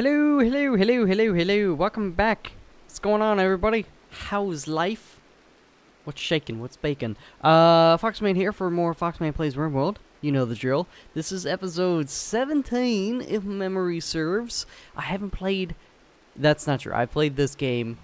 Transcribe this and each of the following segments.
Hello, hello, hello, hello, hello. Welcome back. What's going on, everybody? How's life? What's shaking? What's baking? Foxman here for more Foxman Plays RimWorld. You know the drill. This is episode 17, if memory serves. I haven't played... That's not true. I played this game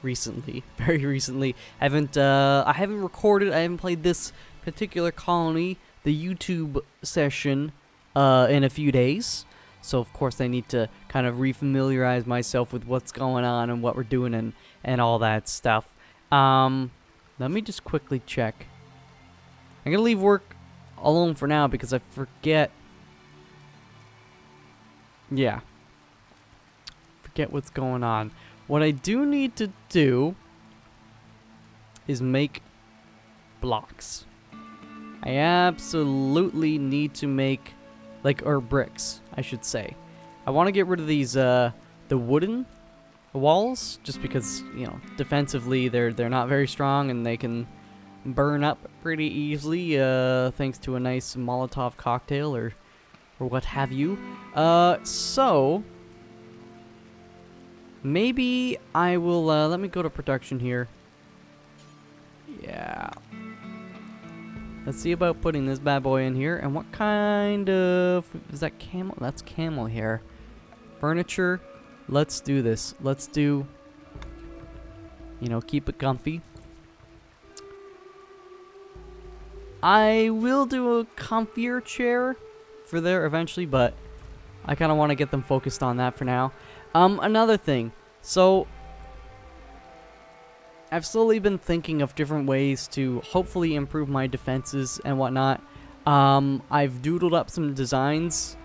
recently. Very recently. I haven't recorded. I haven't played this particular colony, the YouTube session, in a few days. So, of course, I need to kind of refamiliarize myself with what's going on and what we're doing and all that stuff. Let me just quickly check. I'm going to leave work alone for now because I forget. Yeah. Forget what's going on. What I do need to do is make blocks. I absolutely need to make... or bricks, I should say. I want to get rid of these, the wooden walls, just because, you know, defensively they're not very strong and they can burn up pretty easily, thanks to a nice Molotov cocktail or what have you. So maybe I will, let me go to production here. Yeah. Let's see about putting this bad boy in here. And what kind of... Is that camel? That's camel hair. Furniture. Let's do this. Let's do... You know, keep it comfy. I will do a comfier chair for there eventually, but I kind of want to get them focused on that for now. Another thing. So... I've slowly been thinking of different ways to hopefully improve my defenses and whatnot. I've doodled up some designs.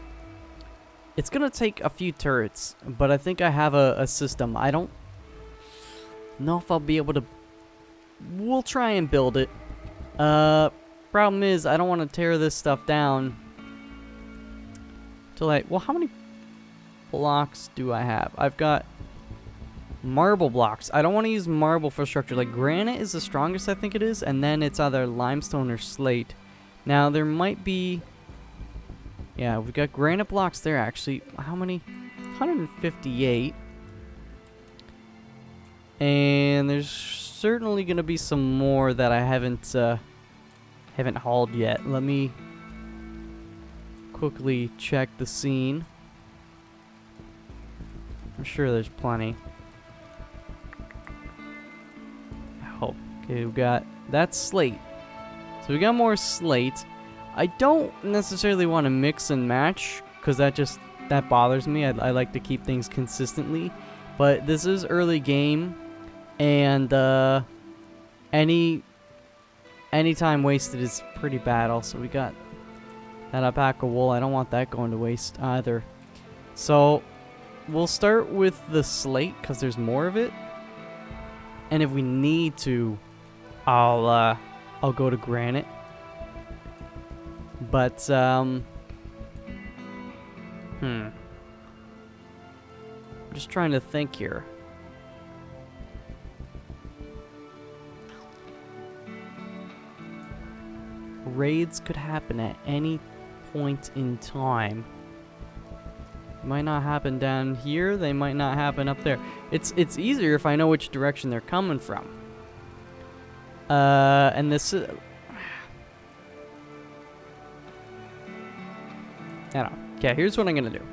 It's gonna take a few turrets, but I think I have a system. I don't know if I'll be able to... We'll try and build it. Problem is, I don't want to tear this stuff down till well, how many blocks do I have? I've got... marble blocks. I don't want to use marble for structure. Like, granite is the strongest, I think it is, and then it's either limestone or slate. Now, there might be... Yeah, we've got granite blocks there, actually. How many? 158. And there's certainly going to be some more that I haven't hauled yet. Let me quickly check the scene. I'm sure there's plenty. Okay, we've got... That's slate. So we got more slate. I don't necessarily want to mix and match, because that bothers me. I like to keep things consistently. But this is early game, and any time wasted is pretty bad. Also, we got that alpaca wool. I don't want that going to waste either. So we'll start with the slate, because there's more of it. And if we need to, I'll go to granite. But, I'm just trying to think here. Raids could happen at any point in time. Might not happen down here. They might not happen up there. It's easier if I know which direction they're coming from. And this is... I don't know. Okay, here's what I'm gonna do.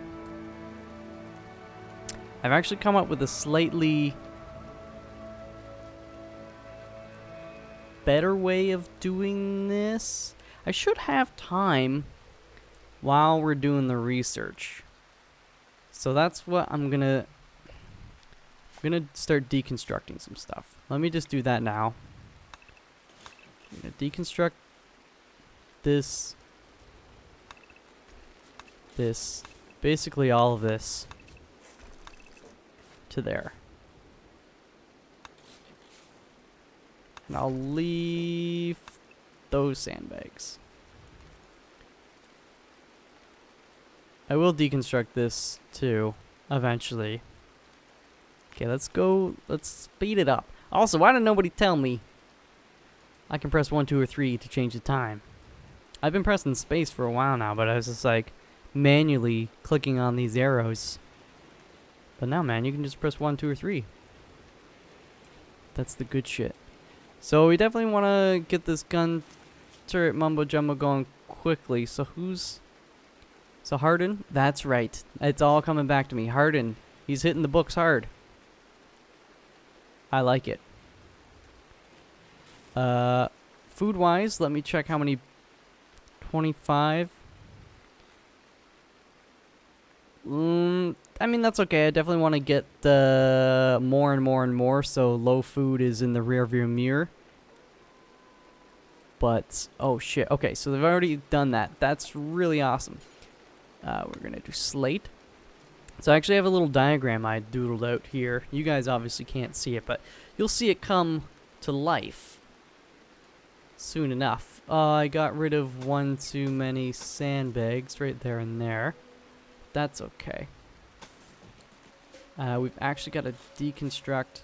I've actually come up with a slightly better way of doing this. I should have time while we're doing the research. So that's what I'm gonna start deconstructing some stuff. Let me just do that now. I'm gonna deconstruct this, basically all of this to there. And I'll leave those sandbags. I will deconstruct this too, eventually. Okay, let's speed it up. Also, why did nobody tell me I can press 1, 2, or 3 to change the time? I've been pressing space for a while now, but I was just like manually clicking on these arrows But now, man, you can just press 1, 2, or 3. That's the good shit. So we definitely want to get this gun turret mumbo jumbo going quickly. So who's... So Hardin? That's right. It's all coming back to me. Hardin. He's hitting the books hard. I like it. Food-wise, let me check how many... 25. I mean, that's okay. I definitely want to get more and more and more, so low food is in the rearview mirror. But, oh shit. Okay, so they've already done that. That's really awesome. We're going to do slate. So I actually have a little diagram I doodled out here. You guys obviously can't see it, but you'll see it come to life soon enough. I got rid of one too many sandbags right there and there. That's okay. We've actually got to deconstruct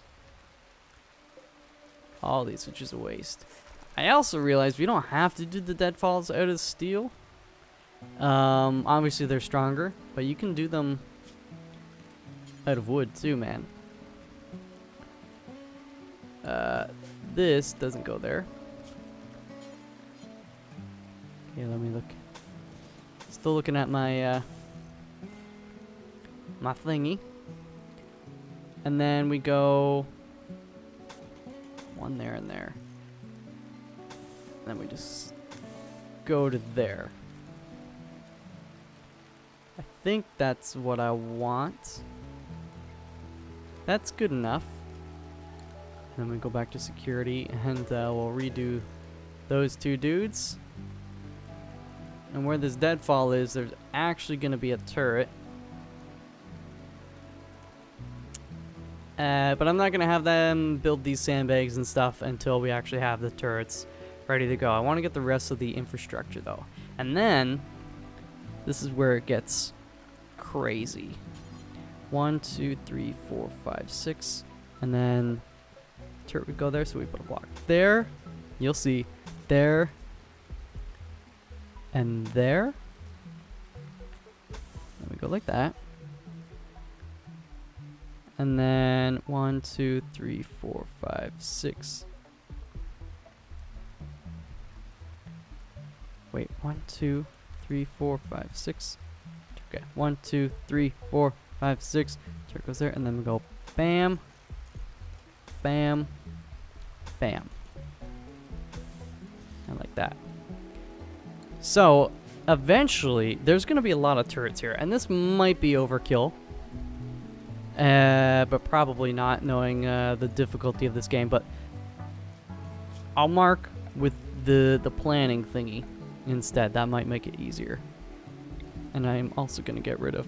all these, which is a waste. I also realized we don't have to do the deadfalls out of steel. Obviously they're stronger, but you can do them out of wood too, man. This doesn't go there. Okay, let me look. Still looking at my my thingy. And then we go one there and there. Then we just go to there. I think that's what I want. That's good enough. Then we go back to security and we'll redo those two dudes. And where this deadfall is, there's actually going to be a turret. But I'm not going to have them build these sandbags and stuff until we actually have the turrets ready to go. I want to get the rest of the infrastructure though. And then, this is where it gets crazy. 1, 2, 3, 4, 5, 6. And then, turret would go there, so we put a block there. You'll see. There. And there. Then we go like that. And then 1, 2, 3, 4, 5, 6. Wait, 1, 2, 3, 4, 5, 6. Okay, 1, 2, 3, 4, 5, 6. Turret goes there, and then we go bam, bam, bam. And like that. So, eventually, there's going to be a lot of turrets here, and this might be overkill. But probably not, knowing the difficulty of this game. But I'll mark with the planning thingy instead. That might make it easier. And I'm also going to get rid of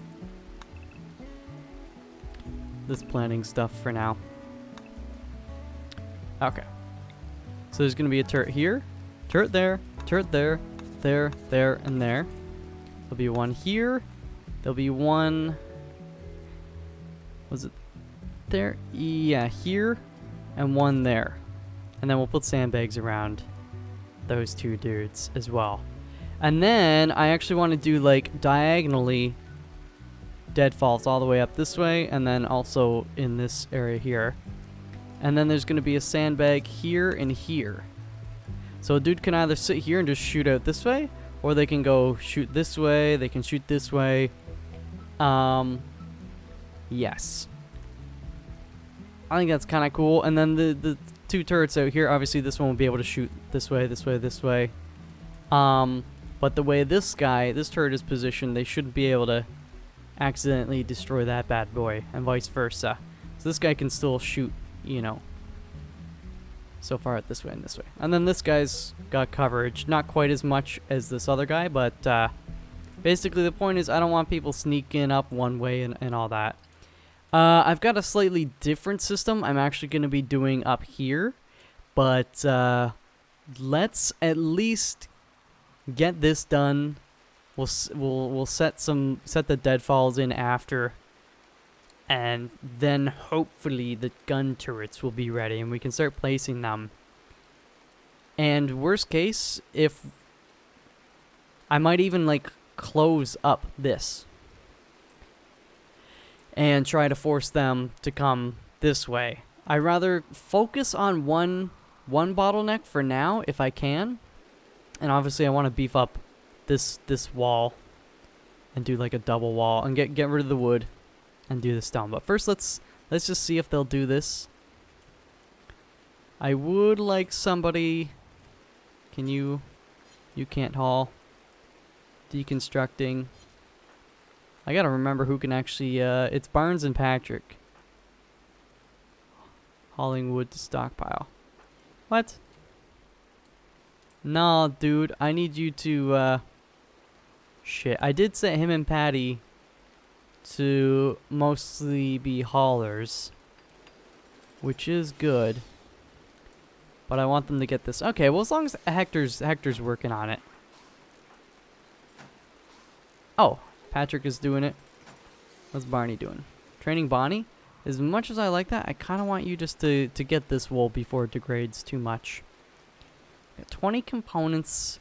this planning stuff for now. Okay. So there's going to be a turret here, turret there, there, and there. There'll be one here. There'll be one... Was it there? Yeah, here and one there. And then we'll put sandbags around those two dudes as well. And then I actually want to do like diagonally deadfalls all the way up this way and then also in this area here. And then there's going to be a sandbag here and here. So a dude can either sit here and just shoot out this way, or they can go shoot this way, they can shoot this way. Yes. I think that's kind of cool. And then the two turrets out here, obviously this one will be able to shoot this way, this way, this way. But the way this turret is positioned, they shouldn't be able to accidentally destroy that bad boy, and vice versa. So this guy can still shoot, you know, so far out this way and this way. And then this guy's got coverage, not quite as much as this other guy, but basically the point is I don't want people sneaking up one way and all that. I've got a slightly different system I'm actually going to be doing up here, but let's at least get this done. We'll set the deadfalls in after, and then hopefully the gun turrets will be ready and we can start placing them. And worst case, if I might even like close up this. and try to force them to come this way. I'd rather focus on one bottleneck for now if I can. And obviously I want to beef up this wall and do like a double wall and get rid of the wood and do the stone. But first let's just see if they'll do this. I would like somebody. Can you can't haul. Deconstructing. I gotta remember who can actually, it's Barnes and Patrick. Hauling wood to stockpile. What? No, dude, I need you to, shit. I did set him and Patty to mostly be haulers, which is good. But I want them to get this. Okay, well, as long as Hector's working on it. Oh, Patrick is doing it. What's Barney doing? Training Bonnie? As much as I like that, I kind of want you just to get this wool before it degrades too much. Got 20 components.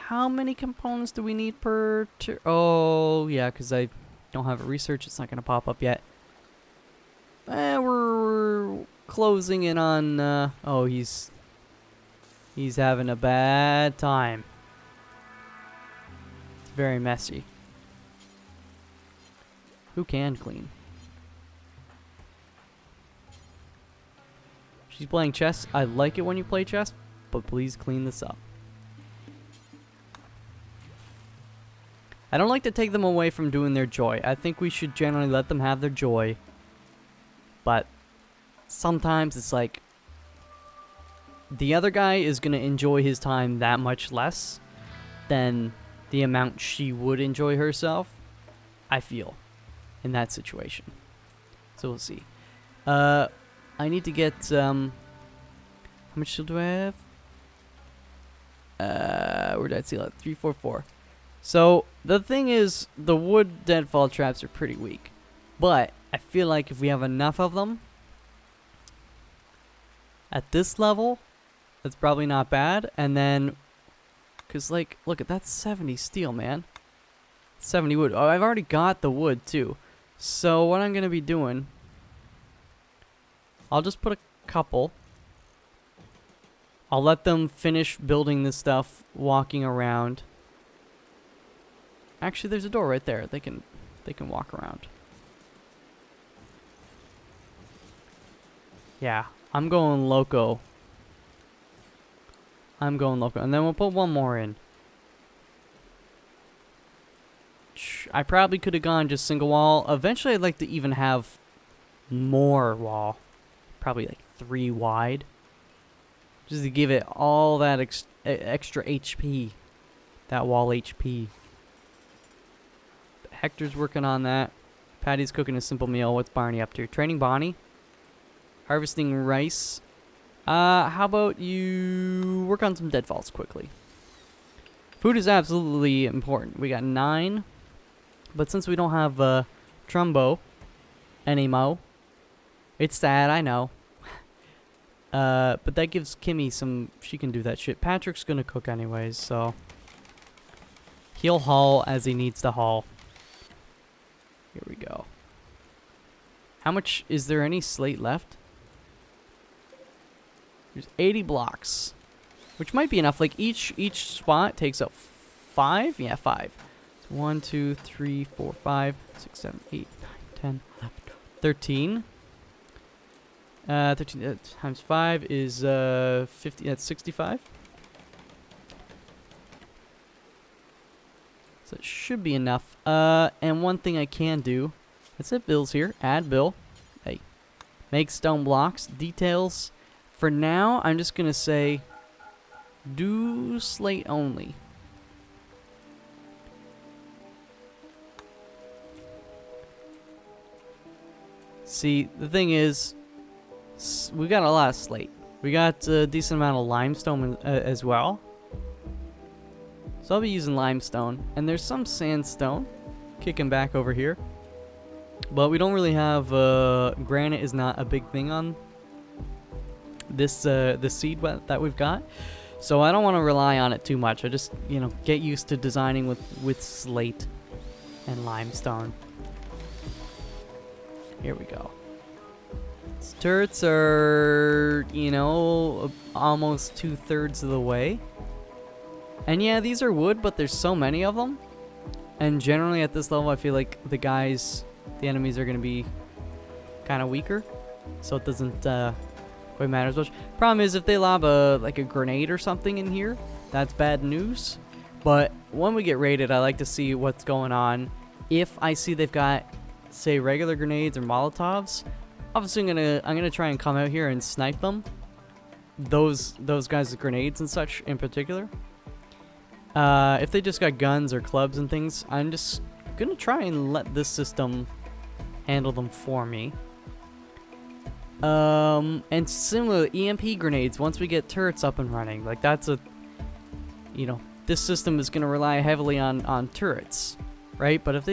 How many components do we need per... Oh, yeah, because I don't have a research. It's not going to pop up yet. We're closing in on... oh, he's having a bad time. It's very messy. Who can clean? She's playing chess. I like it when you play chess, but please clean this up. I don't like to take them away from doing their joy. I think we should generally let them have their joy. But sometimes it's like the other guy is going to enjoy his time that much less than the amount she would enjoy herself, I feel, in that situation. So we'll see. I need to get, how much steel do I have? Where did I seal it? 344. So, the thing is, the wood deadfall traps are pretty weak. But, I feel like if we have enough of them, at this level, that's probably not bad. And then, because, like, look at that's 70 steel, man. 70 wood. Oh, I've already got the wood, too. So, what I'm going to be doing, I'll just put a couple. I'll let them finish building this stuff, walking around. Actually, there's a door right there. They can walk around. Yeah, I'm going loco. I'm going loco. And then we'll put one more in. I probably could have gone just single wall. Eventually, I'd like to even have more wall. Probably like 3 wide. Just to give it all that extra HP. That wall HP. Hector's working on that. Patty's cooking a simple meal. What's Barney up to? Training Bonnie. Harvesting rice. How about you work on some deadfalls quickly? Food is absolutely important. We got 9. But since we don't have Trumbo anymore, it's sad, I know. But that gives Kimmy some... She can do that shit. Patrick's gonna cook anyways, so... He'll haul as he needs to haul. Here we go. How much... Is there any slate left? There's 80 blocks. Which might be enough. Like, each spot takes up 5? Yeah, 5. So 1, 2, 3, 4, 5, 6, 7, 8, 9, 10, 11, 13. 13 times 5 is 50. That's 65. So it should be enough. And one thing I can do. That's it. Bill's here. Add Bill. Hey, make stone blocks. Details. For now, I'm just gonna say, do slate only. See, the thing is, we got a lot of slate. We got a decent amount of limestone as well. So I'll be using limestone. And there's some sandstone kicking back over here. But we don't really have... granite is not a big thing on this the seed that we've got. So I don't want to rely on it too much. I just, you know, get used to designing with slate and limestone. Here we go. These turrets are, you know, almost 2/3 of the way. And yeah, these are wood, but there's so many of them. And generally at this level, I feel like the enemies are going to be kind of weaker. So it doesn't quite matter as much. Problem is, if they lob like a grenade or something in here, that's bad news. But when we get raided, I like to see what's going on. If I see they've got, say, regular grenades or Molotovs, obviously I'm gonna try and come out here and snipe them. Those guys with grenades and such in particular. If they just got guns or clubs and things, I'm just gonna try and let this system handle them for me. And similar EMP grenades, once we get turrets up and running, like that's a, you know, this system is gonna rely heavily on turrets, right? But if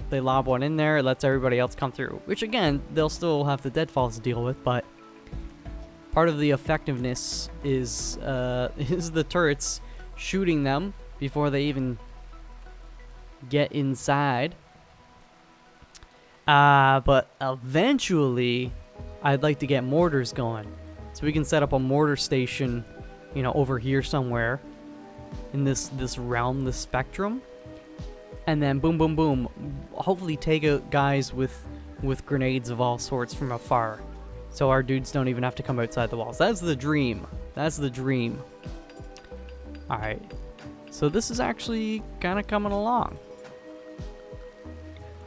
they lob one in there, it lets everybody else come through, which again, they'll still have the deadfalls to deal with, but part of the effectiveness is the turrets shooting them before they even get inside. But eventually, I'd like to get mortars going, so we can set up a mortar station, you know, over here somewhere in this realm, this spectrum, and then boom, boom, boom. Hopefully, take out guys with grenades of all sorts from afar, so our dudes don't even have to come outside the walls. That's the dream. That's the dream. All right. So this is actually kind of coming along.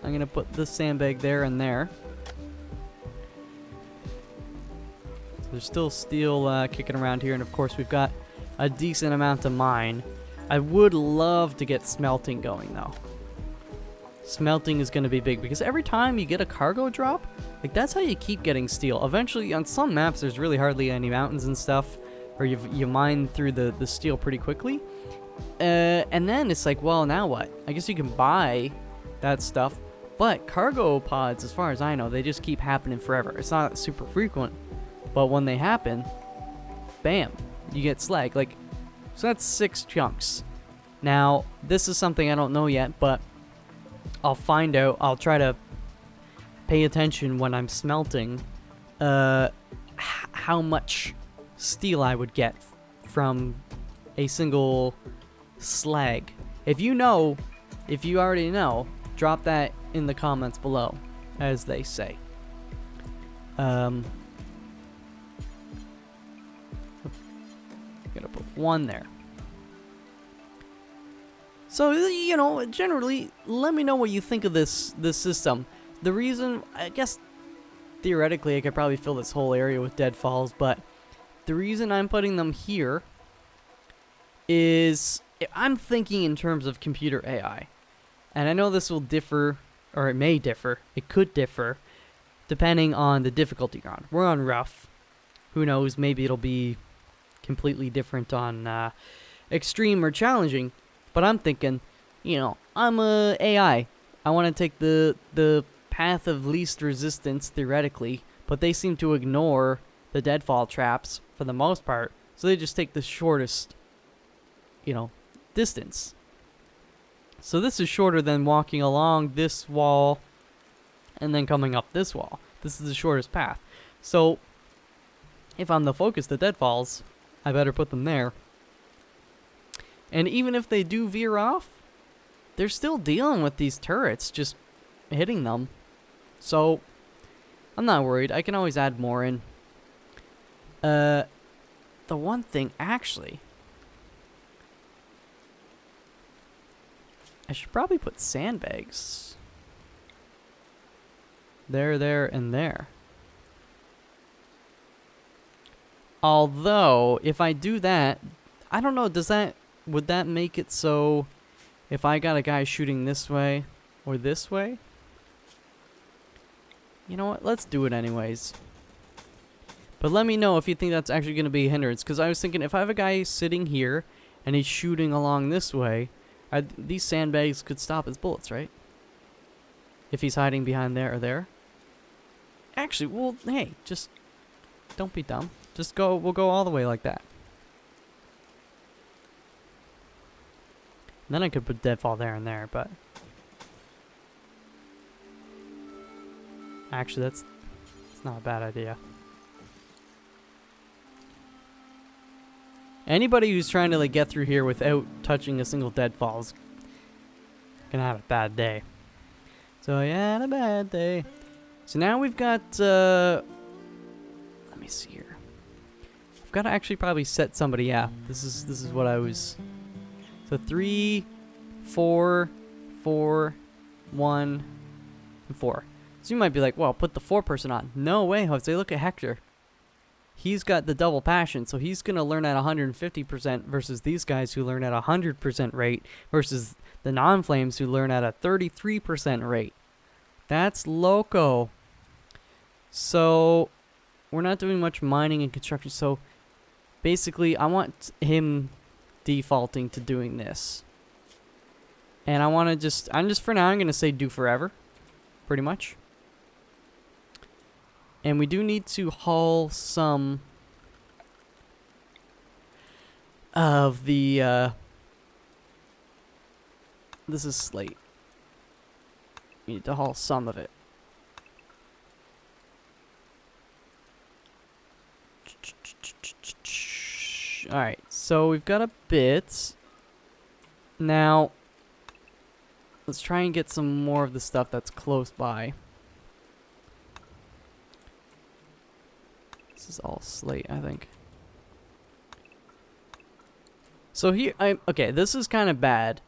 I'm gonna put this sandbag there and there. So there's still steel kicking around here, and of course we've got a decent amount of mine. I would love to get smelting going though. Smelting is gonna be big because every time you get a cargo drop, like that's how you keep getting steel. Eventually, on some maps, there's really hardly any mountains and stuff, or you mine through the steel pretty quickly. And then it's like, well, now what? I guess you can buy that stuff, but cargo pods, as far as I know, they just keep happening forever. It's not super frequent, but when they happen, bam, you get slag. Like, so that's 6 chunks. Now, this is something I don't know yet, but I'll find out. I'll try to pay attention when I'm smelting, how much steel I would get from a single slag. If you know, if you already know, drop that in the comments below, as they say. Gotta put 1 there. So, you know, generally, let me know what you think of this system. The reason, I guess, theoretically, I could probably fill this whole area with deadfalls, but the reason I'm putting them here is I'm thinking in terms of computer AI. And I know this will differ, or it may differ, it could differ, depending on the difficulty you're on. We're on rough. Who knows, maybe it'll be completely different on extreme or challenging. But I'm thinking, you know, I'm a AI. I want to take the path of least resistance, theoretically, but they seem to ignore the deadfall traps for the most part, so they just take the shortest, you know, distance. So this is shorter than walking along this wall and then coming up this wall. This is the shortest path. So if I'm the focus, the deadfalls, I better put them there. And even if they do veer off, they're still dealing with these turrets, just hitting them. So I'm not worried. I can always add more in. The one thing, actually, I should probably put sandbags there, there, and there. Although, if I do that, I don't know, would that make it so if I got a guy shooting this way or this way? You know what, let's do it anyways. But let me know if you think that's actually going to be a hindrance, because I was thinking if I have a guy sitting here and he's shooting along this way, these sandbags could stop his bullets, right? If he's hiding behind there or there. Actually, well, hey, just don't be dumb. Just go, we'll go all the way like that. And then I could put deadfall there and there, but Actually, that's not a bad idea. Anybody who's trying to like get through here without touching a single deadfall is gonna have a bad day. So yeah, had a bad day. So now we've got let me see here. I've got to actually probably set somebody. Yeah, this is what I was. So 3, 4, 4, 1, and 4. So you might be like, well, put the 4 person on. No way, Jose. Look at Hector. He's got the double passion, so he's going to learn at 150% versus these guys who learn at 100% rate versus the non-flames who learn at a 33% rate. That's loco. So we're not doing much mining and construction, so basically I want him defaulting to doing this. And I want to I'm just for now, I'm going to say do forever, pretty much. And we do need to haul some of the, this is slate. We need to haul some of it. Alright, so we've got a bit. Now, let's try and get some more of the stuff that's close by. This is all slate, I think. So here, okay, this is kind of bad.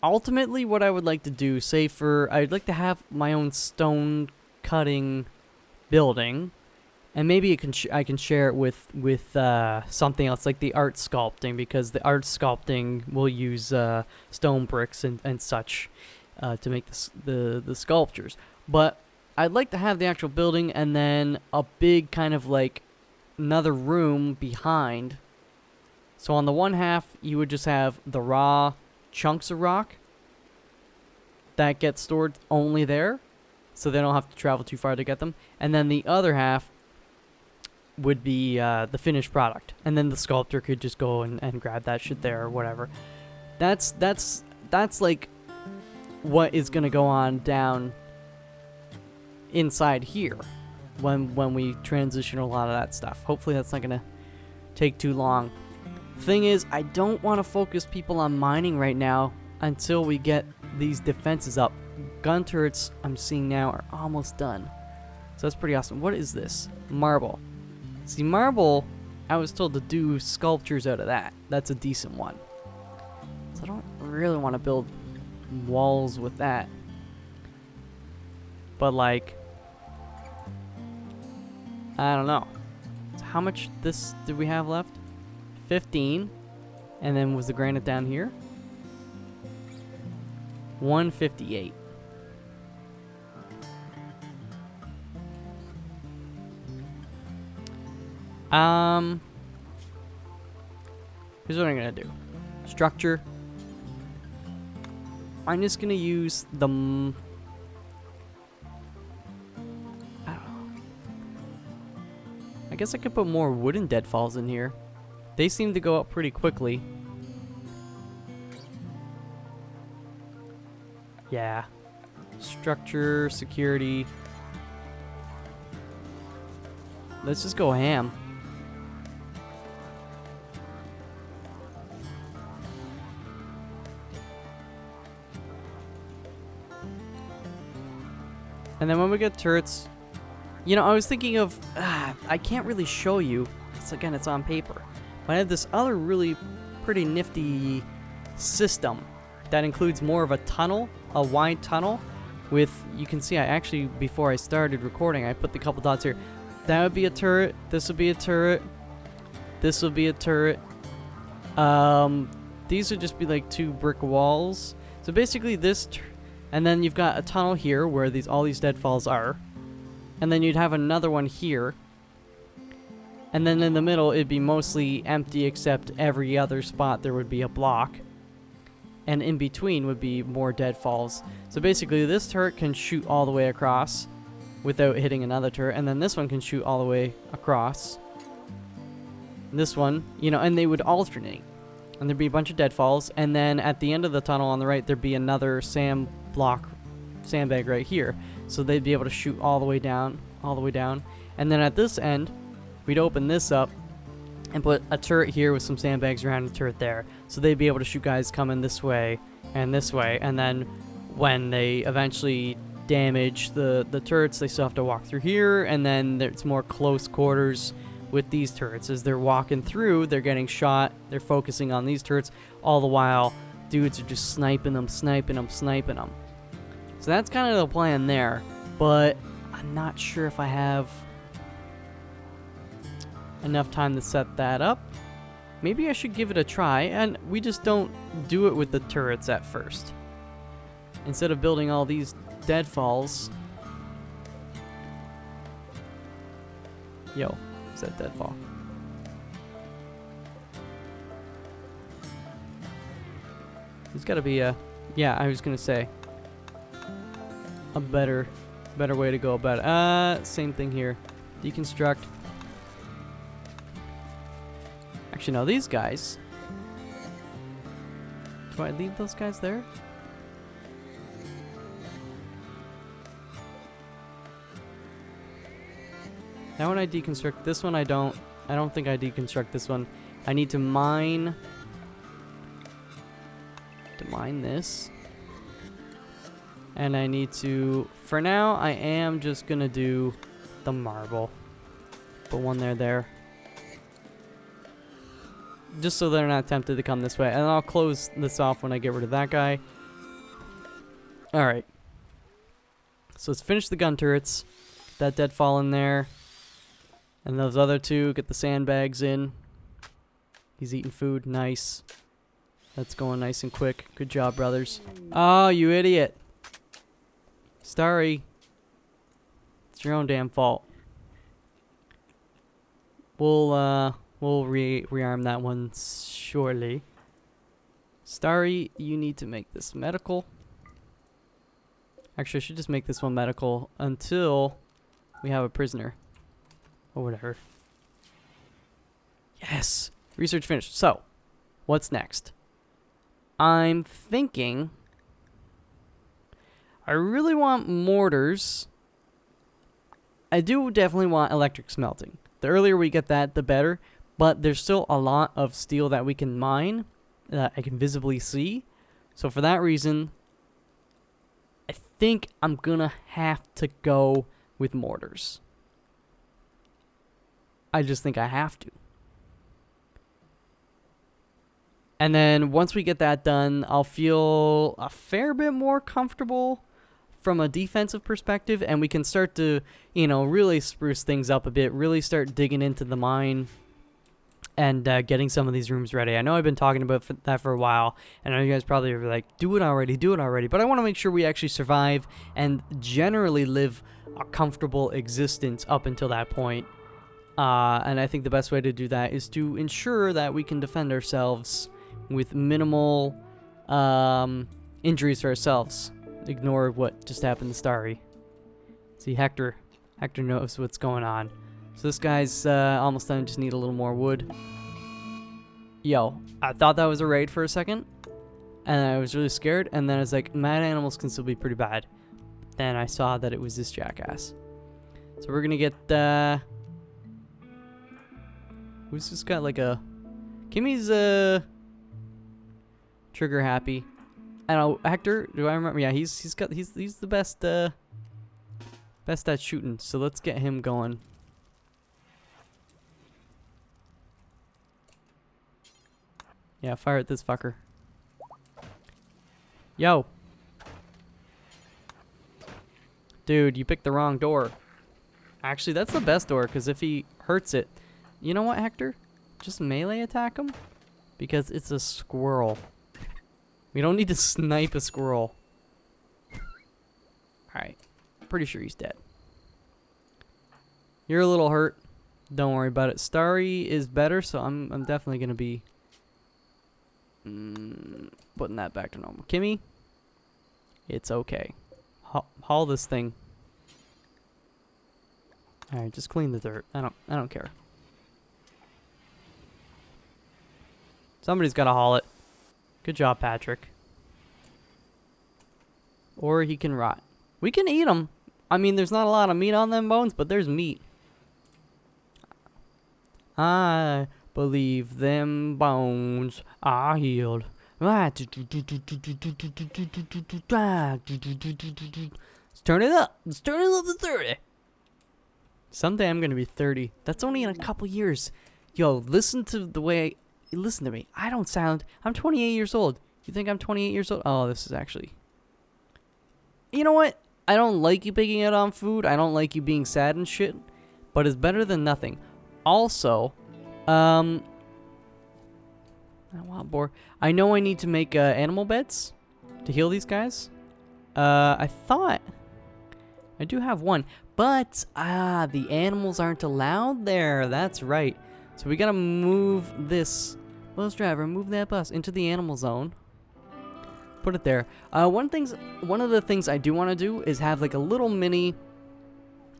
Ultimately, what I would like to do, I'd like to have my own stone cutting building, and maybe I can share it with something else like the art sculpting, because the art sculpting will use stone bricks and such to make the sculptures. But I'd like to have the actual building and then a big kind of like another room behind. So on the one half, you would just have the raw chunks of rock that get stored only there, so they don't have to travel too far to get them. And then the other half would be the finished product. And then the sculptor could just go and grab that shit there or whatever. That's like what is going to go on down inside here when we transition a lot of that stuff. Hopefully that's not gonna take too long. Thing is, I don't want to focus people on mining right now until we get these defenses up. Gun turrets I'm seeing now are almost done, so that's pretty awesome. What is this? Marble. See, marble, I was told to do sculptures out of that. That's a decent one, so I don't really want to build walls with that. But like, I don't know. So how much this did we have left? 15. And then was the granite down here? 158. Here's what I'm gonna do. Structure. I'm just gonna use the I guess I could put more wooden deadfalls in here. They seem to go up pretty quickly. Yeah. Structure, security. Let's just go ham. And then when we get turrets, you know, I was thinking of, I can't really show you, because again, it's on paper. But I have this other really pretty nifty system that includes more of a tunnel, a wide tunnel, with, you can see I actually, before I started recording, I put the couple dots here. That would be a turret, this would be a turret, this would be a turret. These would just be like 2 brick walls. So basically this, and then you've got a tunnel here where all these deadfalls are. And then you'd have another one here. And then in the middle, it'd be mostly empty, except every other spot there would be a block. And in between would be more deadfalls. So basically, this turret can shoot all the way across without hitting another turret. And then this one can shoot all the way across. This one, you know, and they would alternate. And there'd be a bunch of deadfalls. And then at the end of the tunnel on the right, there'd be another sandbag right here. so they'd be able to shoot all the way down, and then at this end, we'd open this up and put a turret here with some sandbags around the turret there, so they'd be able to shoot guys coming this way, and then when they eventually damage the turrets, they still have to walk through here, and then it's more close quarters with these turrets. As they're walking through, they're getting shot, they're focusing on these turrets, all the while dudes are just sniping them. So that's kind of the plan there, but I'm not sure if I have enough time to set that up. Maybe I should give it a try, and we just don't do it with the turrets at first. Instead of building all these deadfalls. Yo, is that deadfall? There's gotta be a, yeah, I was gonna say, a better way to go about it. Same thing here. Deconstruct. Actually, no, these guys. Do I leave those guys there? That one I deconstruct. This one I don't. I don't think I deconstruct this one. I need to mine this. And I need to, for now, I am just gonna do the marble. Put one there. Just so they're not tempted to come this way. And I'll close this off when I get rid of that guy. Alright. So let's finish the gun turrets. That deadfall in there. And those other two, get the sandbags in. He's eating food. Nice. That's going nice and quick. Good job, brothers. Oh, you idiot. Starry. It's your own damn fault. We'll rearm that one shortly. Starry, you need to make this medical. Actually, I should just make this one medical until we have a prisoner. Or whatever. Yes! Research finished. So, what's next? I'm thinking I really want mortars. I do definitely want electric smelting. The earlier we get that, the better. But there's still a lot of steel that we can mine that I can visibly see. So for that reason, I think I'm gonna have to go with mortars. I just think I have to. And then once we get that done, I'll feel a fair bit more comfortable from a defensive perspective, and we can start to, you know, really spruce things up a bit, really start digging into the mine and getting some of these rooms ready. I know I've been talking about that for a while, and I know you guys probably are like, do it already, but I want to make sure we actually survive and generally live a comfortable existence up until that point. And I think the best way to do that is to ensure that we can defend ourselves with minimal injuries to ourselves. Ignore what just happened to Starry. See, Hector knows what's going on. So this guy's almost done. Just need a little more wood. Yo, I thought that was a raid for a second, and I was really scared. And then I was like, mad animals can still be pretty bad. Then I saw that it was this jackass. So we're gonna get who's just got like a Kimmy's trigger happy. I don't know, Hector, do I remember? Yeah, he's the best best at shooting. So let's get him going. Yeah, fire at this fucker. Yo. Dude, you picked the wrong door. Actually, that's the best door, because if he hurts it... You know what, Hector? Just melee attack him? Because it's a squirrel. We don't need to snipe a squirrel. Alright. Pretty sure he's dead. You're a little hurt. Don't worry about it. Starry is better, so I'm definitely going to be... putting that back to normal. Kimmy, it's okay. Haul this thing. All right, just clean the dirt. I don't care. Somebody's got to haul it. Good job, Patrick. Or he can rot. We can eat him. I mean, there's not a lot of meat on them bones, but there's meat. I believe them bones are healed. Let's turn it up. Let's turn it up to 30. Someday I'm gonna be 30. That's only in a couple years. Yo, listen to the way. Listen to me. I don't sound. I'm 28 years old. You think I'm 28 years old? Oh, this is actually. You know what? I don't like you picking it on food. I don't like you being sad and shit. But it's better than nothing. Also, wild boar. I know I need to make animal beds to heal these guys. I thought I do have one, but the animals aren't allowed there. That's right. So we gotta move this bus driver, move that bus into the animal zone. Put it there. One of the things I do want to do is have like a little mini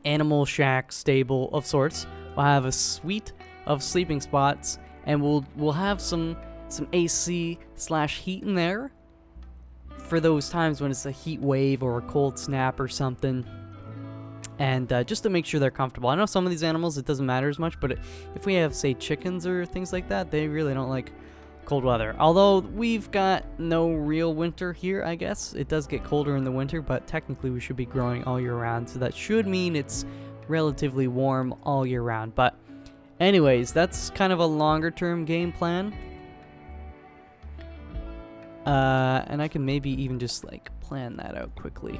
animal shack stable of sorts. We'll have a suite of sleeping spots, and we'll have some AC/heat in there for those times when it's a heat wave or a cold snap or something. And just to make sure they're comfortable. I know some of these animals it doesn't matter as much, but if we have, say, chickens or things like that, they really don't like cold weather. Although we've got no real winter here, I guess. It does get colder in the winter, but technically we should be growing all year round, so that should mean it's relatively warm all year round. But anyways, that's kind of a longer term game plan. And I can maybe even just like plan that out quickly.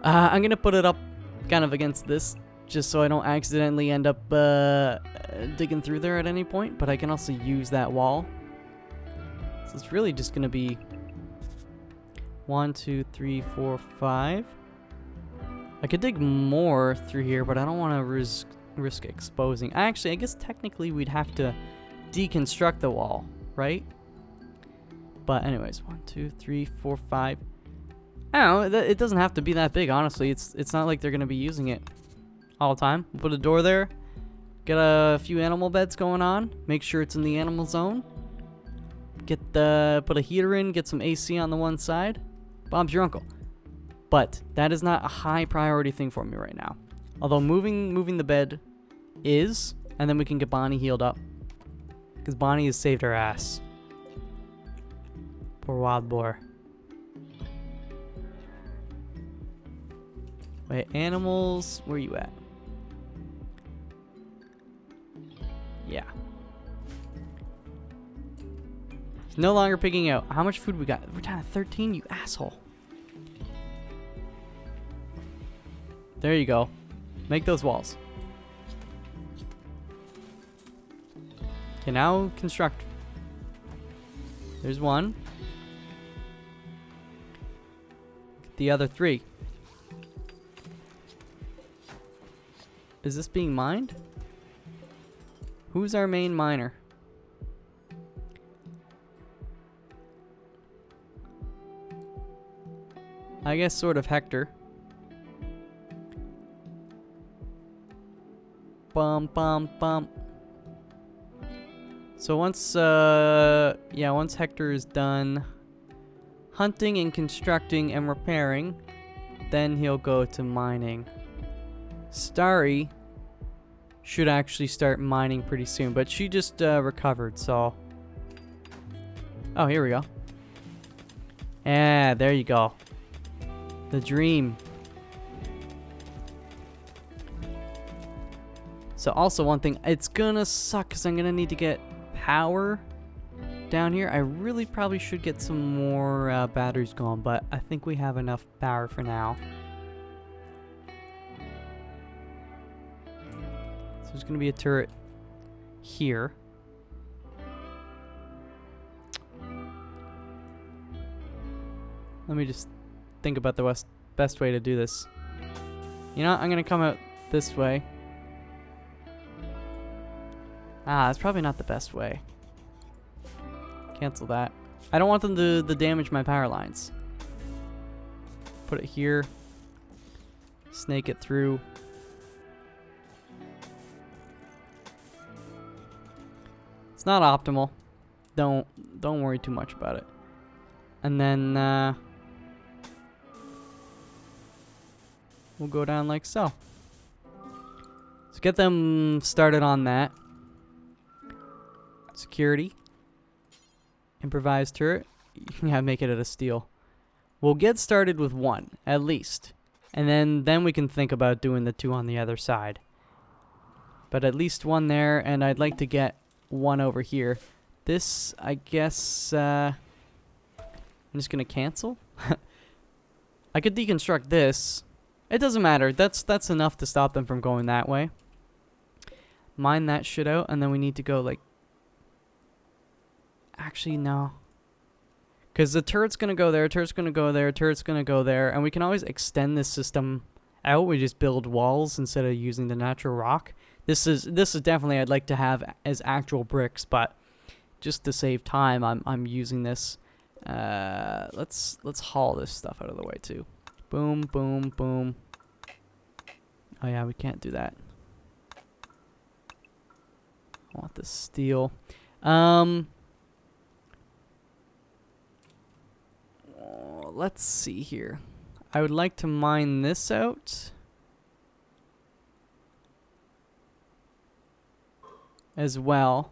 I'm gonna put it up kind of against this, just so I don't accidentally end up digging through there at any point, but I can also use that wall. So it's really just gonna be 1, 2, 3, 4, 5. I could dig more through here, but I don't want to risk exposing. Actually, I guess technically we'd have to deconstruct the wall, right? But anyways, 1, 2, 3, 4, 5. I don't know, it doesn't have to be that big, honestly. It's not like they're gonna be using it all the time. We'll put a door there. Get a few animal beds going on. Make sure it's in the animal zone. Put a heater in. Get some AC on the one side. Bob's your uncle. But that is not a high priority thing for me right now. Although moving the bed is, and then we can get Bonnie healed up, because Bonnie has saved her ass. Poor wild boar. Wait, animals, where you at? Yeah. It's no longer picking out. How much food we got? We're down to 13, you asshole. There you go. Make those walls. Okay, now construct. There's one. Get the other 3. Is this being mined? Who's our main miner? I guess sort of Hector. Bum bum bum. So once Hector is done hunting and constructing and repairing, then he'll go to mining. Starry should actually start mining pretty soon, but she just recovered, so. Oh, here we go. Yeah, there you go. The dream. So also one thing, it's gonna suck because I'm gonna need to get power down here. I really probably should get some more batteries going, but I think we have enough power for now. So there's gonna be a turret here. Let me just think about the best way to do this. You know what? I'm gonna come out this way. That's probably not the best way. Cancel that. I don't want them to damage my power lines. Put it here. Snake it through. It's not optimal. Don't worry too much about it. And then we'll go down like so. So get them started on that. Security. Improvised turret. Yeah, make it out of steel. We'll get started with one, at least. And then we can think about doing the two on the other side. But at least one there, and I'd like to get one over here. This, I guess, I'm just gonna cancel. I could deconstruct this. It doesn't matter. That's enough to stop them from going that way. Mine that shit out, and then we need to go like... Actually, no. Because the turret's going to go there, turret's going to go there, turret's going to go there. And we can always extend this system out. We just build walls instead of using the natural rock. This is definitely I'd like to have as actual bricks, but just to save time, I'm using this. Let's haul this stuff out of the way too. Boom, boom, boom. Oh yeah, we can't do that. I want this steel. Let's see here. I would like to mine this out as well.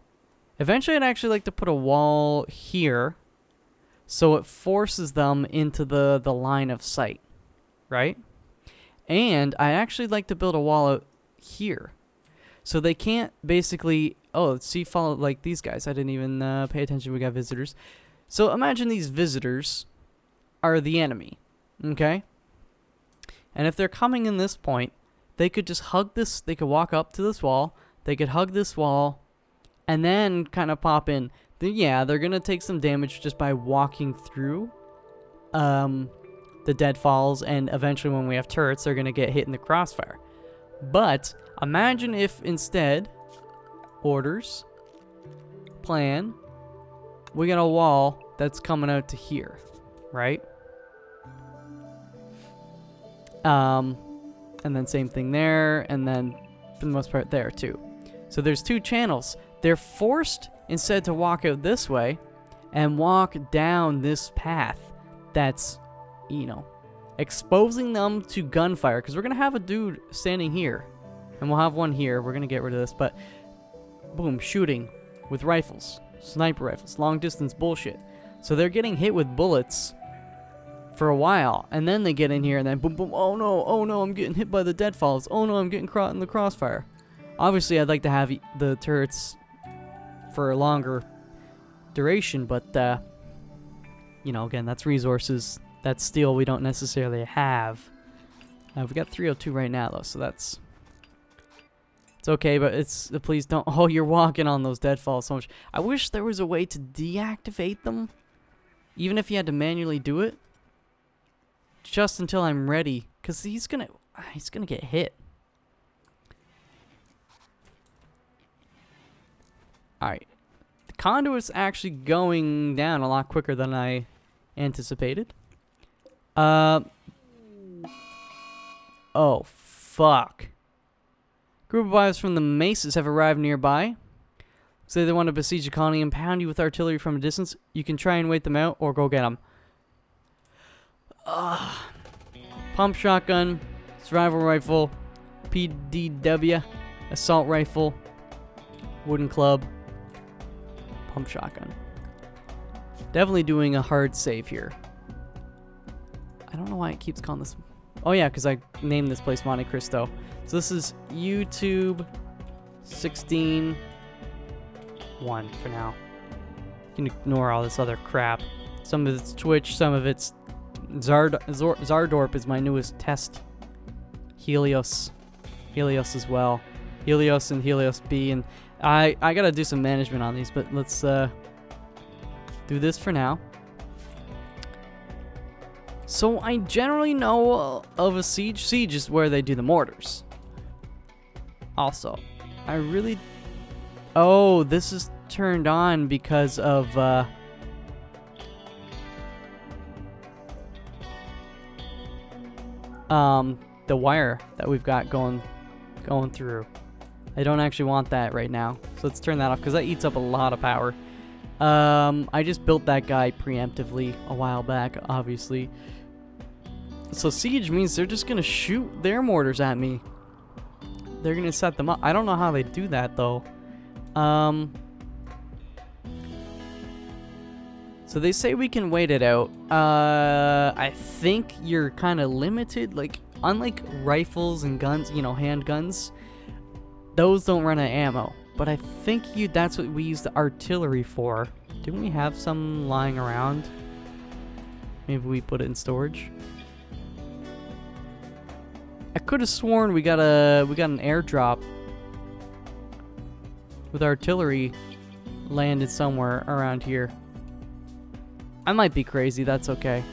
Eventually, I'd actually like to put a wall here so it forces them into the line of sight, right? And I actually like to build a wall out here so they can't basically... Oh, see, follow like these guys. I didn't even pay attention. We got visitors. So imagine these visitors are the enemy, okay? And if they're coming in this point, they could just hug this, they could walk up to this wall, they could hug this wall, and then kind of pop in. Yeah, they're gonna take some damage just by walking through the deadfalls, and eventually when we have turrets, they're gonna get hit in the crossfire. But imagine if instead, orders, plan, we got a wall that's coming out to here. Right? And then same thing there, and then for the most part there too. So there's two channels. They're forced instead to walk out this way and walk down this path that's, you know, exposing them to gunfire. Because we're going to have a dude standing here, and we'll have one here. We're going to get rid of this, but boom, shooting with rifles, sniper rifles, long distance bullshit. So they're getting hit with bullets for a while, and then they get in here, and then boom, boom, oh no, I'm getting hit by the deadfalls. Oh no, I'm getting caught in the crossfire. Obviously, I'd like to have the turrets for a longer duration, but, you know, again, that's resources. That's steel we don't necessarily have. We've got 302 right now, though, so that's... It's okay, but it's... Please don't... Oh, you're walking on those deadfalls so much. I wish there was a way to deactivate them. Even if you had to manually do it. Just until I'm ready. Because he's gonna get hit. Alright. The conduit's actually going down a lot quicker than I anticipated. Oh, fuck. Group of wives from the Maces have arrived nearby. Say they want to besiege a colony and pound you with artillery from a distance. You can try and wait them out or go get them. Pump shotgun, survival rifle, PDW, assault rifle, wooden club, pump shotgun. Definitely doing a hard save here. I don't know why it keeps calling this... Oh yeah, because I named this place Monte Cristo. So this is YouTube 16.1 for now. You can ignore all this other crap. Some of it's Twitch, some of it's Zardorp is my newest test. Helios as well. Helios and Helios B, and I gotta do some management on these, but let's do this for now. So I generally know of a siege. Siege is where they do the mortars. Also, I really... Oh, this is turned on because of... the wire that we've got going through. I don't actually want that right now. So let's turn that off because that eats up a lot of power. I just built that guy preemptively a while back, obviously. So siege means they're just gonna shoot their mortars at me. They're gonna set them up. I don't know how they do that though. So they say we can wait it out. I think you're kind of limited. Like, unlike rifles and guns, you know, handguns, those don't run out of ammo. But I think that's what we use the artillery for. Didn't we have some lying around? Maybe we put it in storage. I could have sworn we got an airdrop with artillery landed somewhere around here. I might be crazy, that's okay.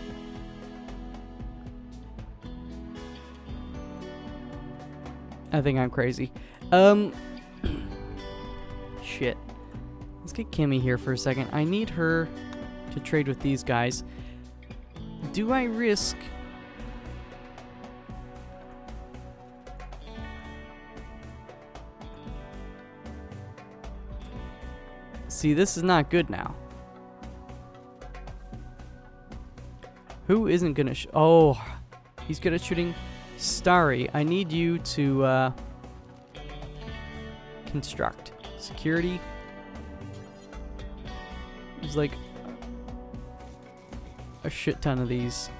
I think I'm crazy. Shit. Let's get Kimmy here for a second. I need her to trade with these guys. Do I risk... See, this is not good now. Who isn't gonna oh, he's good at shooting. Starry, I need you to construct. Security. There's like a shit ton of these.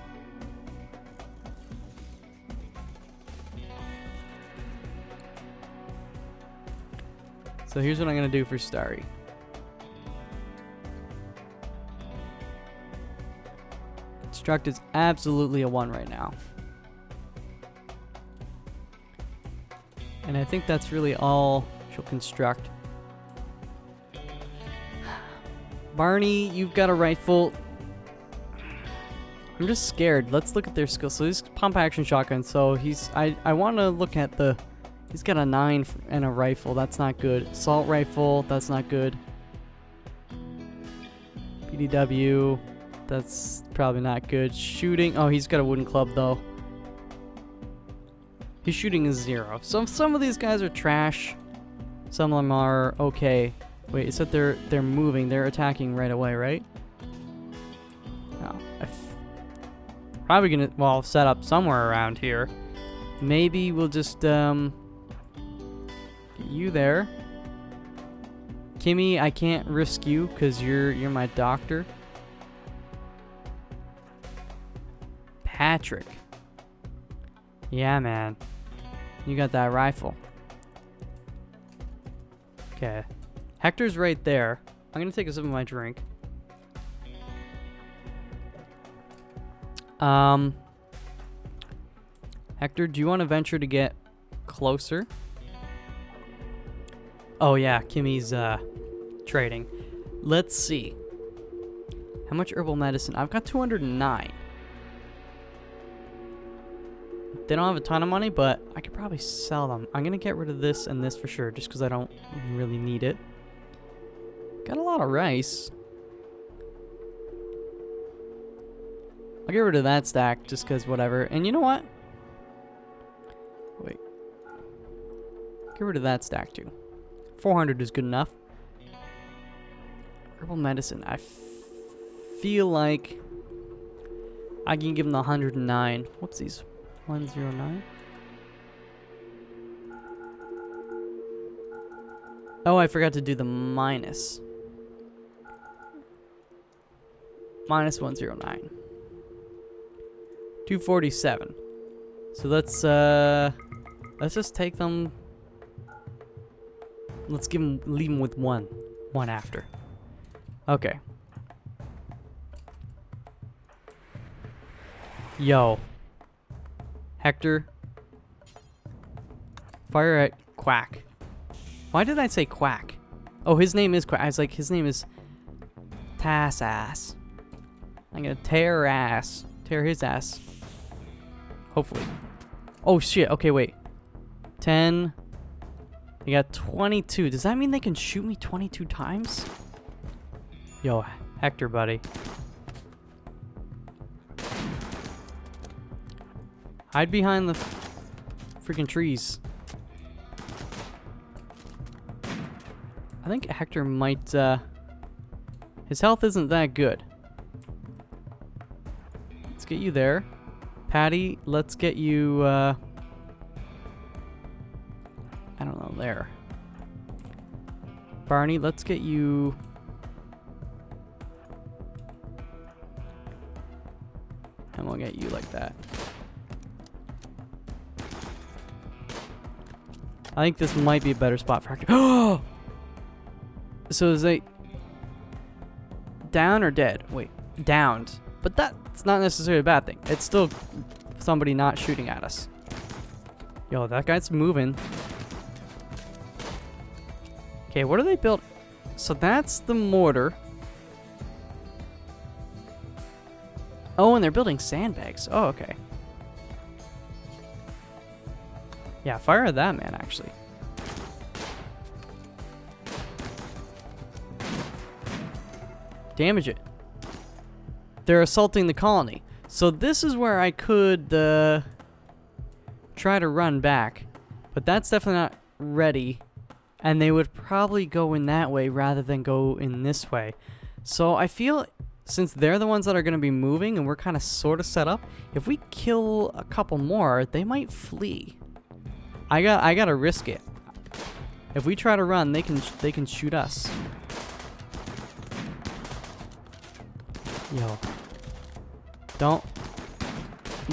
So here's what I'm gonna do for Starry. Construct is absolutely a 1 right now. And I think that's really all she'll construct. Barney, you've got a rifle. I'm just scared. Let's look at their skills. So he's pump action shotgun. So I want to look at the, he's got a 9 and a rifle. That's not good. Assault rifle, that's not good. PDW. That's probably not good. Shooting. Oh, he's got a wooden club, though. His shooting is 0. So some of these guys are trash. Some of them are okay. Wait, it said they're moving. They're attacking right away, right? No. Probably gonna, well, set up somewhere around here. Maybe we'll just, get you there. Kimmy, I can't risk you, because you're my doctor. Patrick. Yeah, man. You got that rifle. Okay. Hector's right there. I'm gonna take a sip of my drink. Hector, do you want to venture to get closer? Oh yeah, Kimmy's trading. Let's see. How much herbal medicine? I've got 209. They don't have a ton of money, but I could probably sell them. I'm gonna get rid of this and this for sure, just because I don't really need it. Got a lot of rice. I'll get rid of that stack, just because whatever. And you know what? Wait. Get rid of that stack too. 400 is good enough. Herbal medicine. I feel like I can give them the 109. What's these? 109. Oh, I forgot to do the minus. Minus 109. 247. So let's just take them. Let's leave them with one after. Okay. Yo. Hector. Fire at Quack. Why did I say Quack? Oh, his name is Quack. I was like, his name is Tass-ass. I'm gonna tear her ass. Tear his ass. Hopefully. Oh, shit. Okay, wait. 10. You got 22. Does that mean they can shoot me 22 times? Yo, Hector, buddy. Hide behind the freaking trees. I think Hector might, his health isn't that good. Let's get you there. Patty, let's get you, I don't know, there. Barney, let's get you... And we'll get you like that. I think this might be a better spot for Hector. Oh! So is they... Down or dead? Wait, downed. But that's not necessarily a bad thing. It's still somebody not shooting at us. Yo, that guy's moving. Okay, what do they build? So that's the mortar. Oh, and they're building sandbags. Oh, okay. Yeah, fire at that man, actually. Damage it. They're assaulting the colony. So this is where I could try to run back. But that's definitely not ready. And they would probably go in that way rather than go in this way. So I feel since they're the ones that are going to be moving and we're kind of sort of set up, if we kill a couple more, they might flee. I gotta risk it. If we try to run, they can shoot us. Yo. Don't.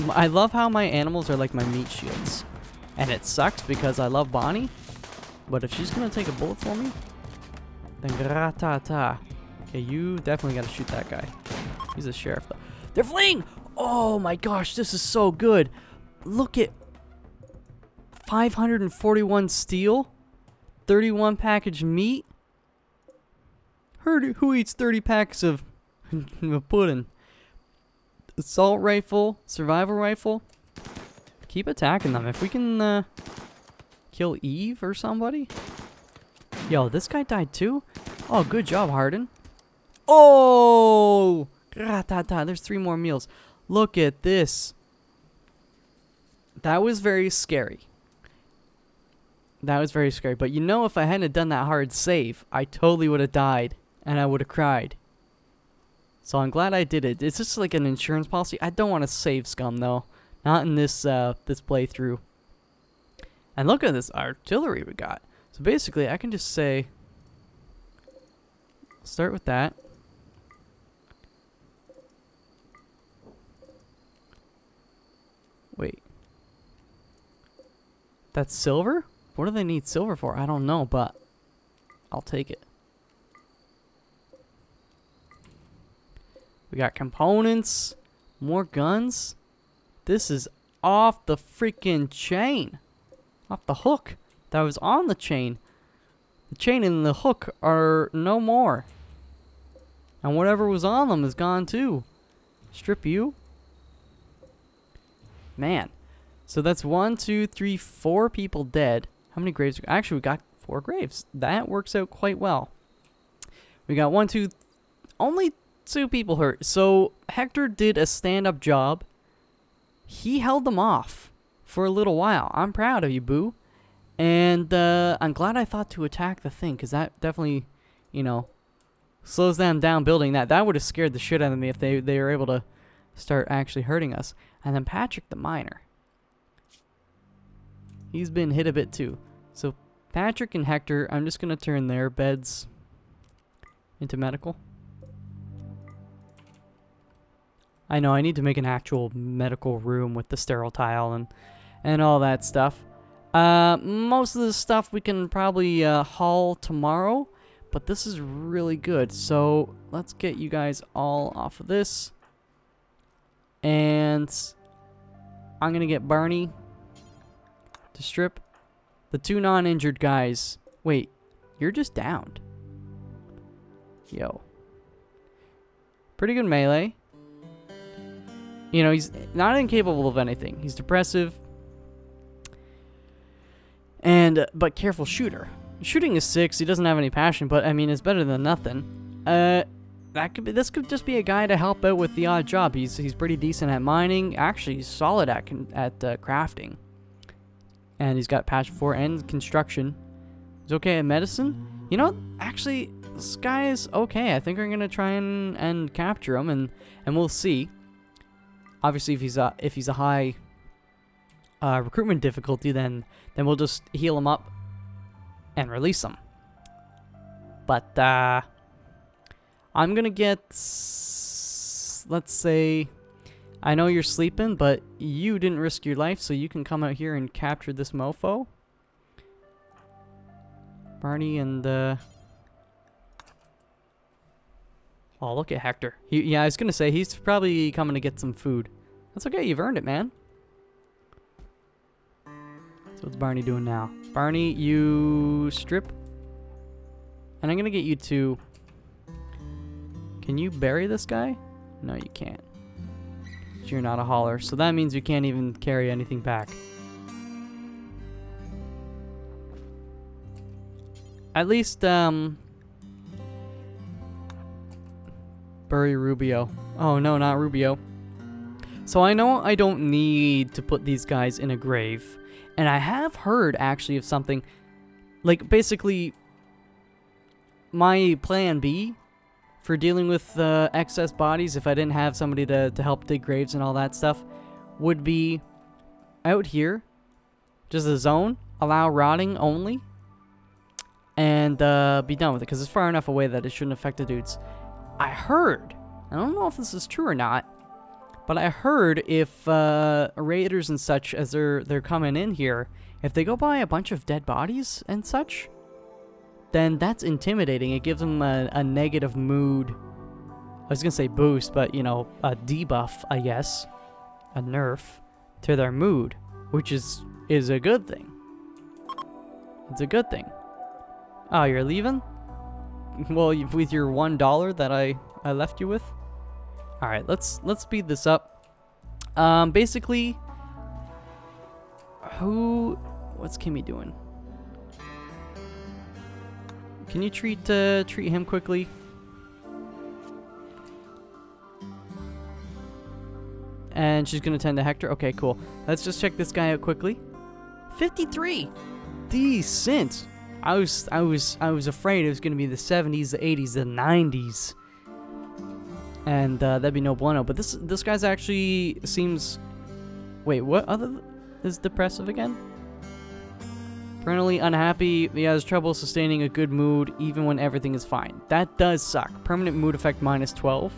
I love how my animals are like my meat shields. And it sucks because I love Bonnie. But if she's gonna take a bullet for me, then gratata. Okay, you definitely gotta shoot that guy. He's a sheriff though. They're fleeing! Oh my gosh, this is so good. Look at 541 steel, 31 packaged meat. Who eats 30 packs of pudding? Assault rifle, survival rifle. Keep attacking them. If we can kill Eve or somebody. Yo, this guy died too? Oh, good job, Harden. Oh! There's 3 more meals. Look at this. That was very scary. That was very scary. But you know, if I hadn't done that hard save, I totally would have died. And I would have cried. So I'm glad I did it. It's just like an insurance policy. I don't want to save scum, though. Not in this this playthrough. And look at this artillery we got. So basically, I can just say... Start with that. Wait. That's silver? What do they need silver for? I don't know, but I'll take it. We got components, more guns. This is off the freaking chain. Off the hook that was on the chain. The chain and the hook are no more. And whatever was on them is gone too. Strip you. Man. So that's 1, 2, 3, 4 people dead. How many graves? Actually, we got 4 graves. That works out quite well. We got 1, 2, only 2 people hurt. So Hector did a stand-up job. He held them off for a little while. I'm proud of you, boo. And I'm glad I thought to attack the thing, because that definitely, you know, slows them down building that. That would have scared the shit out of me if they were able to start actually hurting us. And then Patrick the miner. He's been hit a bit too. So Patrick and Hector, I'm just going to turn their beds into medical. I know, I need to make an actual medical room with the sterile tile and all that stuff. Most of the stuff we can probably haul tomorrow, but this is really good. So let's get you guys all off of this. And I'm going to get Barney to strip. The 2 non-injured guys. Wait, you're just downed. Yo. Pretty good melee. You know, he's not incapable of anything. He's depressive. And, but careful shooter. Shooting is 6. He doesn't have any passion, but I mean, it's better than nothing. This could just be a guy to help out with the odd job. He's pretty decent at mining. Actually, he's solid at crafting. And he's got passion for and construction. He's okay at medicine. You know, actually, this guy is okay. I think we're gonna try and capture him, and we'll see. Obviously, if he's a high recruitment difficulty, then we'll just heal him up and release him. But I'm gonna get, let's say, I know you're sleeping, but you didn't risk your life, so you can come out here and capture this mofo. Barney and oh, look at Hector. Yeah, I was gonna say he's probably coming to get some food. That's okay, you've earned it, man. So what's Barney doing now? Barney, you strip. And I'm gonna get you to... Can you bury this guy? No, you can't. You're not a hauler, so that means you can't even carry anything back. At least, bury Rubio. Oh, no, not Rubio. So I know I don't need to put these guys in a grave. And I have heard, actually, of something. Like, basically, my plan B for dealing with excess bodies, if I didn't have somebody to help dig graves and all that stuff, would be out here, just a zone, allow rotting only, and be done with it, because it's far enough away that it shouldn't affect the dudes. I heard, I don't know if this is true or not, but I heard if raiders and such, as they're coming in here, if they go by a bunch of dead bodies and such, then that's intimidating. It gives them a negative mood. I was gonna say boost, but you know, a debuff, I guess, a nerf to their mood, which is a good thing. It's a good thing. Oh, you're leaving? Well, with your $1 that I left you with. All right, let's speed this up. Basically, what's Kimmy doing? Can you treat him quickly? And she's gonna tend to Hector. Okay, cool. Let's just check this guy out quickly. 53, decent. I was afraid it was gonna be the 70s, the 80s, the 90s, and that'd be no bueno. But this guy's actually seems. Wait, what other is depressive again? Permanently unhappy. He has trouble sustaining a good mood even when everything is fine. That does suck. Permanent mood effect -12.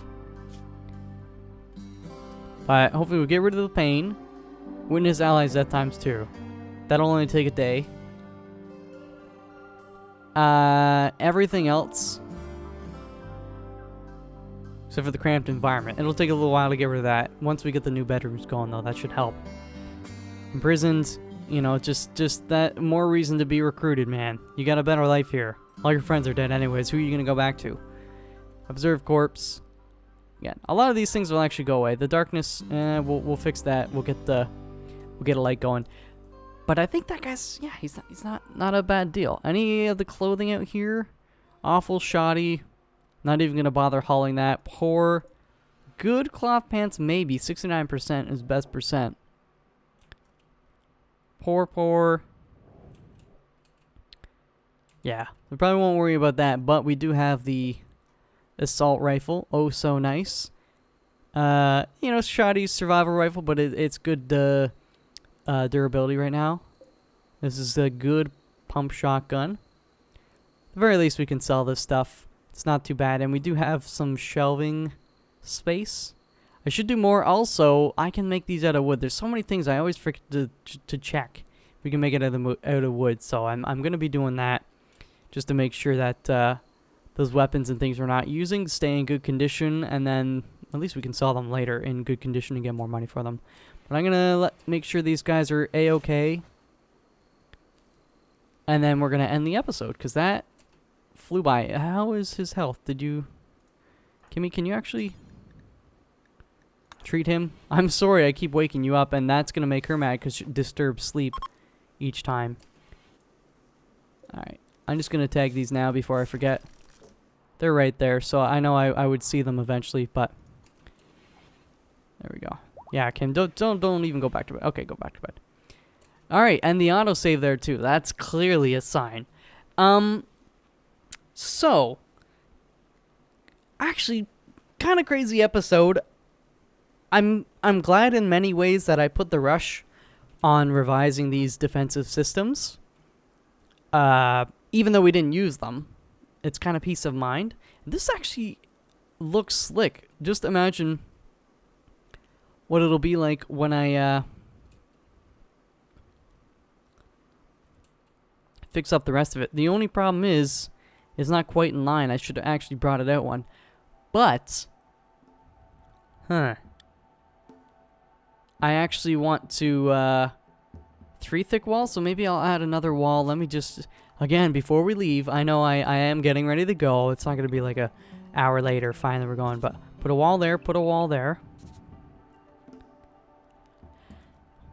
But hopefully we'll get rid of the pain. Witness allies death ×2. That'll only take a day. Everything else, except for the cramped environment. It'll take a little while to get rid of that. Once we get the new bedrooms going, though, that should help. Imprisoned. You know, just that more reason to be recruited, man. You got a better life here. All your friends are dead anyways. Who are you gonna go back to? Observe corpse. Yeah, a lot of these things will actually go away. The darkness, we'll fix that. We'll get a light going. But I think that guy's, yeah, he's not a bad deal. Any of the clothing out here, awful shoddy. Not even gonna bother hauling that. Poor, good cloth pants maybe. 69% is best percent. Poor. Yeah, we probably won't worry about that, but we do have the assault rifle. Oh, so nice. You know, shoddy survival rifle, but it's good durability right now. This is a good pump shotgun. At the very least, we can sell this stuff. It's not too bad, and we do have some shelving space. I should do more. Also, I can make these out of wood. There's so many things I always forget to check. We can make it out of wood, so I'm gonna be doing that just to make sure that those weapons and things we're not using stay in good condition, and then at least we can sell them later in good condition and get more money for them. But I'm gonna make sure these guys are a-okay, and then we're gonna end the episode because that flew by. How is his health? Kimmy, can you actually treat him? I'm sorry I keep waking you up, and that's gonna make her mad because she disturbs sleep each time. Alright, I'm just gonna tag these now before I forget. They're right there, so I know I would see them eventually, but there we go. Yeah, Kim, don't even go back to bed. Okay, go back to bed. Alright, and the autosave there too. That's clearly a sign. So actually, kind of crazy episode. I'm I'm glad in many ways that I put the rush on revising these defensive systems. Even though we didn't use them, it's kind of peace of mind. This actually looks slick. Just imagine what it'll be like when I fix up the rest of it. The only problem is it's not quite in line. I should have actually brought it out one. But, I actually want to 3 thick walls, so maybe I'll add another wall. Let me just, again, before we leave, I know I am getting ready to go. It's not going to be like a hour later, finally we're going, but put a wall there, put a wall there.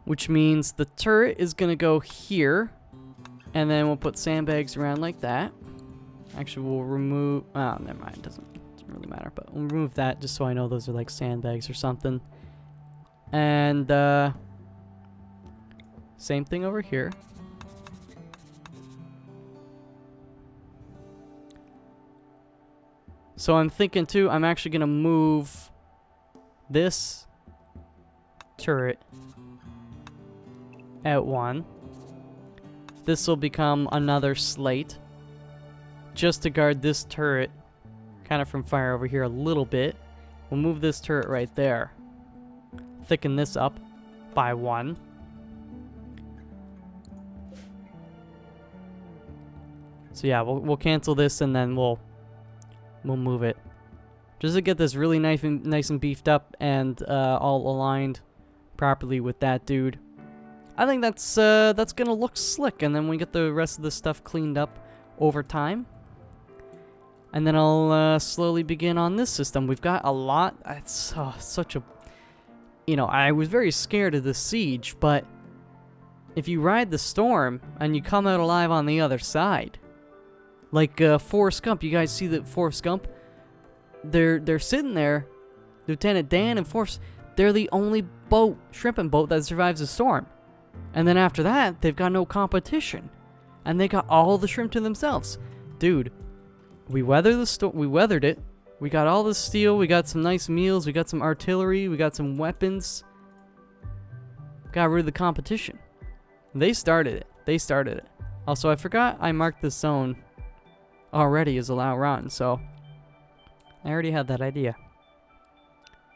Which means the turret is going to go here, and then we'll put sandbags around like that. Actually, we'll remove, oh, never mind, it doesn't really matter, but we'll remove that just so I know those are like sandbags or something. And, same thing over here. So I'm thinking too, I'm actually gonna move this turret out one. This will become another slate, just to guard this turret kind of from fire over here a little bit. We'll move this turret right there. Thicken this up by 1. So yeah, we'll cancel this and then we'll move it, just to get this really nice and beefed up and all aligned properly with that dude. I think that's gonna look slick, and then we get the rest of the stuff cleaned up over time. And then I'll slowly begin on this system. We've got a lot. It's such a, you know, I was very scared of the siege, but if you ride the storm and you come out alive on the other side, like Forrest Gump, you guys see that Forrest Gump? They're sitting there, Lieutenant Dan and Forrest. They're the only shrimping boat that survives the storm, and then after that, they've got no competition, and they got all the shrimp to themselves, dude. We weathered the storm. We weathered it. We got all the steel. We got some nice meals. We got some artillery. We got some weapons. Got rid of the competition. They started it. They started it. Also, I forgot I marked this zone already as allow run, so I already had that idea.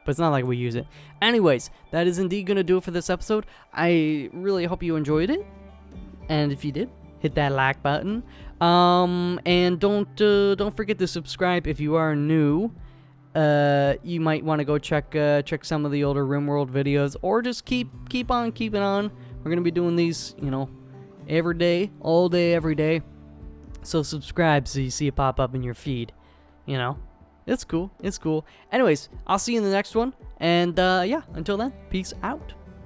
But it's not like we use it. Anyways, that is indeed going to do it for this episode. I really hope you enjoyed it. And if you did, hit that like button. And don't forget to subscribe if you are new. You might want to go check some of the older RimWorld videos, or just keep on keeping on. We're gonna be doing these, you know, every day, all day, every day. So subscribe so you see it pop up in your feed. You know, it's cool. It's cool. Anyways, I'll see you in the next one. And yeah, until then, peace out.